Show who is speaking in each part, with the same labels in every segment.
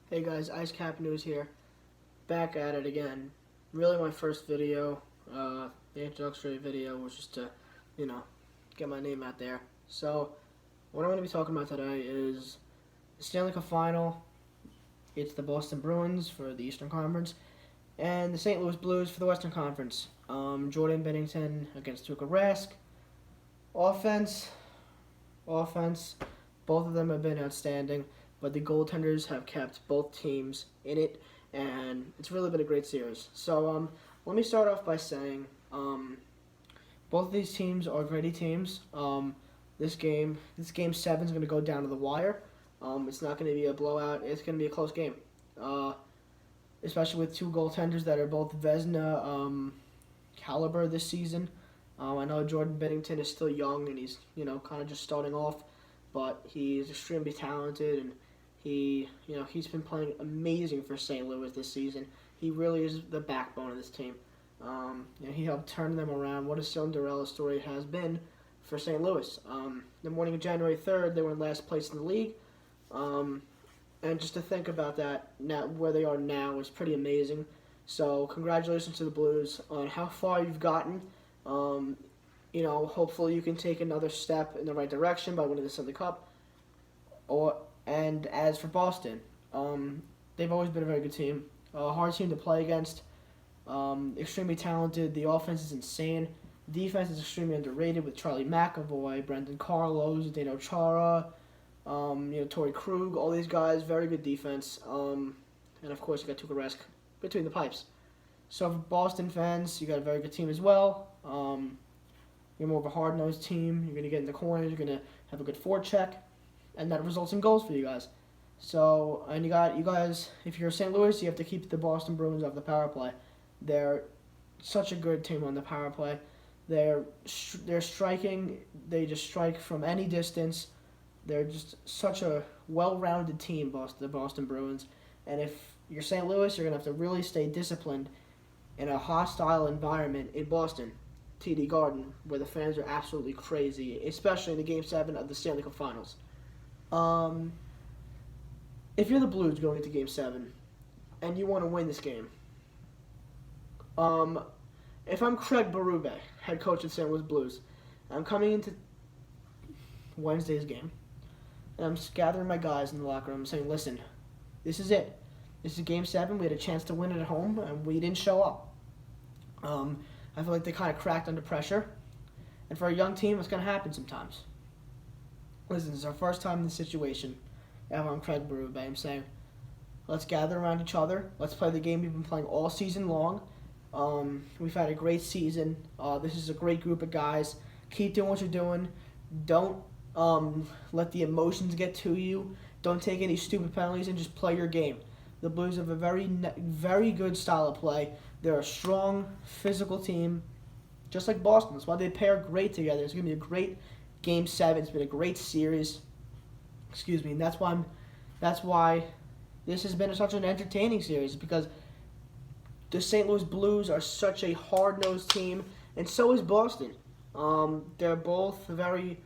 Speaker 1: Hey guys, Ice Cap News here. Back at it again. Really my first video, the introductory video was just to, get my name out there. So, what I'm going to be talking about today is the Stanley Cup Final. It's the Boston Bruins for the Eastern Conference, and the St. Louis Blues for the Western Conference. Jordan Binnington against Tuukka Rask. Offense, both of them have been outstanding. But the goaltenders have kept both teams in it, and it's really been a great series. So let me start off by saying both of these teams are gritty teams. This game 7 is going to go down to the wire. It's not going to be a blowout. It's going to be a close game, especially with two goaltenders that are both Vezina caliber this season. I know Jordan Binnington is still young and he's kind of just starting off, but he's extremely talented and he's been playing amazing for St. Louis this season. He really is the backbone of this team. He helped turn them around. What a Cinderella story it has been for St. Louis. The morning of January 3rd, they were in last place in the league. And just to think about that, now where they are now is pretty amazing. So congratulations to the Blues on how far you've gotten. Hopefully you can take another step in the right direction by winning the Stanley Cup. And as for Boston, they've always been a very good team. A hard team to play against. Extremely talented. The offense is insane. Defense is extremely underrated with Charlie McAvoy, Brendan Carlos, Zdeno Chara, Torrey Krug, all these guys. Very good defense. And of course you got Tuukka Rask between the pipes. So for Boston fans, you got a very good team as well. You're more of a hard-nosed team. You're going to get in the corners. You're going to have a good forecheck. And that results in goals for you guys. So, and you guys, if you're St. Louis, you have to keep the Boston Bruins off the power play. They're such a good team on the power play. They're striking. They just strike from any distance. They're just such a well-rounded team, the Boston Bruins. And if you're St. Louis, you're going to have to really stay disciplined in a hostile environment in Boston, TD Garden, where the fans are absolutely crazy, especially in the Game 7 of the Stanley Cup Finals. If you're the Blues going into Game 7 and you want to win this game, if I'm Craig Berube, head coach of the St. Louis Blues, I'm coming into Wednesday's game and I'm gathering my guys in the locker room saying, listen, this is it. This is Game 7. We had a chance to win it at home and we didn't show up. I feel like they kind of cracked under pressure. And for a young team, it's going to happen sometimes. Listen, this is our first time in this situation. And I'm Craig Berube. I'm saying, let's gather around each other. Let's play the game we've been playing all season long. We've had a great season. This is a great group of guys. Keep doing what you're doing. Don't let the emotions get to you. Don't take any stupid penalties and just play your game. The Blues have a very good style of play. They're a strong, physical team, just like Boston. That's why they pair great together. It's going to be a great Game 7. It's been a great series. And that's why this has been such an entertaining series, because the St. Louis Blues are such a hard-nosed team, and so is Boston. They're both very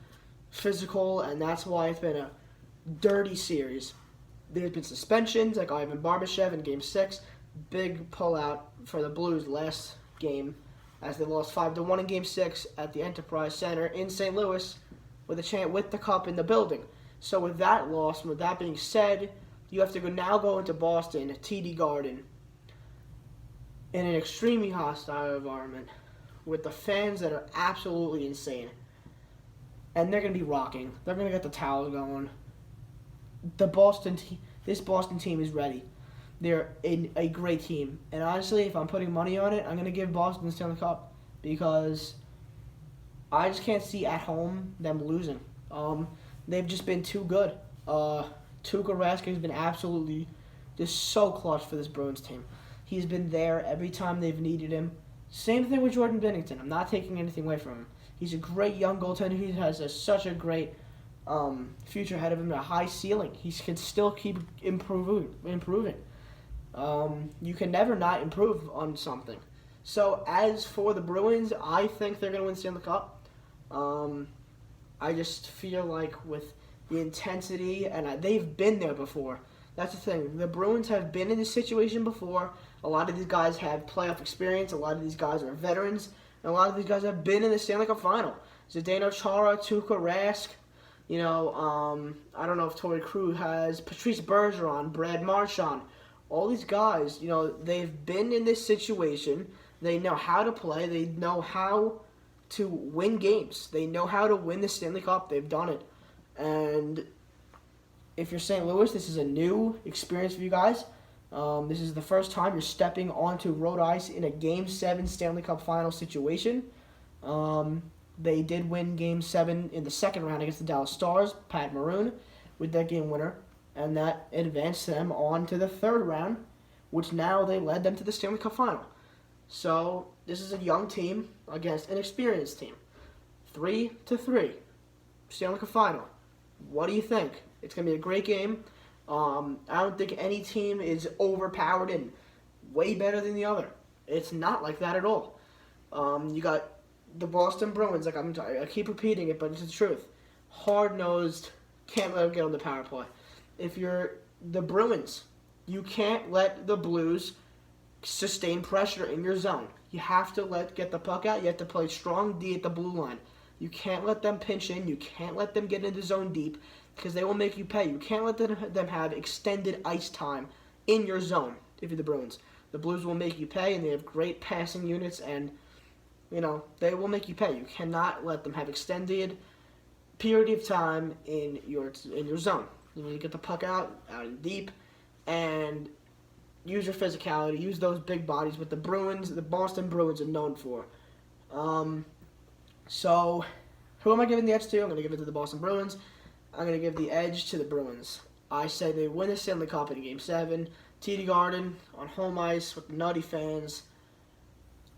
Speaker 1: physical, and that's why it's been a dirty series. There's been suspensions, like Ivan Barbashev in Game 6. Big pullout for the Blues last game, as they lost 5-1 in Game 6 at the Enterprise Center in St. Louis with the cup in the building. So with that loss, with that being said, you have to go into Boston at TD Garden in an extremely hostile environment with the fans that are absolutely insane. And they're going to be rocking. They're going to get the towels going. This Boston team is ready. They're a great team. And honestly, if I'm putting money on it, I'm going to give Boston the Stanley Cup, because I just can't see at home them losing. They've just been too good. Tuukka Rask has been absolutely just so clutch for this Bruins team. He's been there every time they've needed him. Same thing with Jordan Binnington. I'm not taking anything away from him. He's a great young goaltender. He has such a great future ahead of him, a high ceiling. He can still keep improving. You can never not improve on something. So as for the Bruins, I think they're going to win the Stanley Cup. I just feel like with the intensity, and they've been there before. That's the thing. The Bruins have been in this situation before. A lot of these guys have playoff experience. A lot of these guys are veterans. And a lot of these guys have been in the Stanley Cup Final. Zdeno Chara, Tuukka Rask. I don't know if Torrey Krug has Patrice Bergeron, Brad Marchand. All these guys, they've been in this situation. They know how to play. They know how to win games. They know how to win the Stanley Cup. They've done it. And if you're St. Louis, this is a new experience for you guys. This is the first time you're stepping onto road ice in a Game 7 Stanley Cup Final situation. They did win Game 7 in the second round against the Dallas Stars, Pat Maroon, with that game winner. And that advanced them on to the third round, which now they led them to the Stanley Cup Final. So this is a young team against an experienced team. 3-3, Stanley Cup Final. What do you think? It's going to be a great game. I don't think any team is overpowered and way better than the other. It's not like that at all. You got the Boston Bruins, I keep repeating it, but it's the truth. Hard-nosed, can't let them get on the power play. If you're the Bruins, you can't let the Blues sustain pressure in your zone. You have to get the puck out. You have to play strong D at the blue line. You can't let them pinch in. You can't let them get into zone deep because they will make you pay. You can't let them have extended ice time in your zone if you're the Bruins. The Blues will make you pay, and they have great passing units, and they will make you pay. You cannot let them have extended period of time in your zone. You need to get the puck out and deep, and use your physicality, use those big bodies, what the Boston Bruins are known for. So, who am I giving the edge to? I'm going to give it to the Boston Bruins. I'm going to give the edge to the Bruins. I say they win the Stanley Cup in Game 7, TD Garden, on home ice with nutty fans.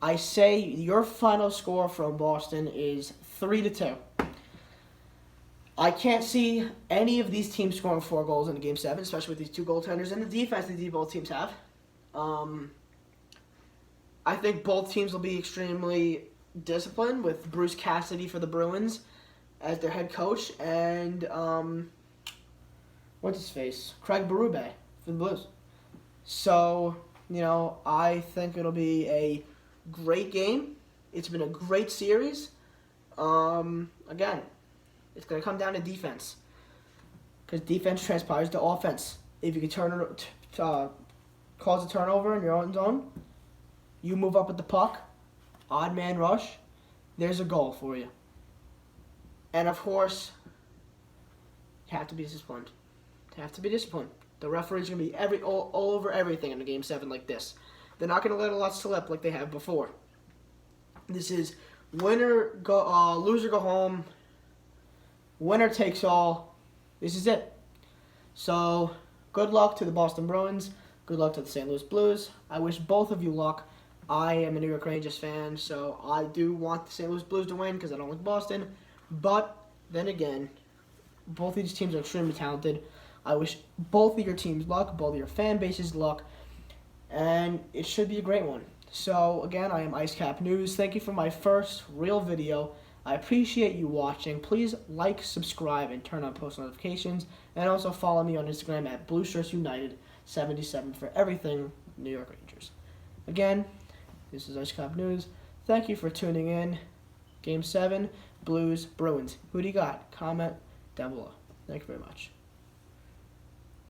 Speaker 1: I say your final score from Boston is 3-2. I can't see any of these teams scoring 4 goals in Game 7, especially with these 2 goaltenders and the defense that both teams have. I think both teams will be extremely disciplined with Bruce Cassidy for the Bruins as their head coach and what's his face? Craig Berube for the Blues. So, I think it'll be a great game. It's been a great series. Again, it's going to come down to defense because defense transpires to offense. If you can cause a turnover in your own zone, you move up with the puck, odd man rush, there's a goal for you. And of course, you have to be disciplined. The referee's going to be all over everything in a Game 7 like this. They're not going to let a lot slip like they have before. This is loser go home, winner takes all. This is it. So, good luck to the Boston Bruins. Good luck to the St. Louis Blues. I wish both of you luck. I am a New York Rangers fan, so I do want the St. Louis Blues to win because I don't like Boston. But then again, both of these teams are extremely talented. I wish both of your teams luck, both of your fan bases luck, and it should be a great one. So, again, I am IceCap News. Thank you for my first real video. I appreciate you watching. Please like, subscribe, and turn on post notifications. And also follow me on Instagram at BlueShirtsUnited77 for everything New York Rangers. Again, this is IceCap News. Thank you for tuning in. Game 7, Blues, Bruins. Who do you got? Comment down below. Thank you very much.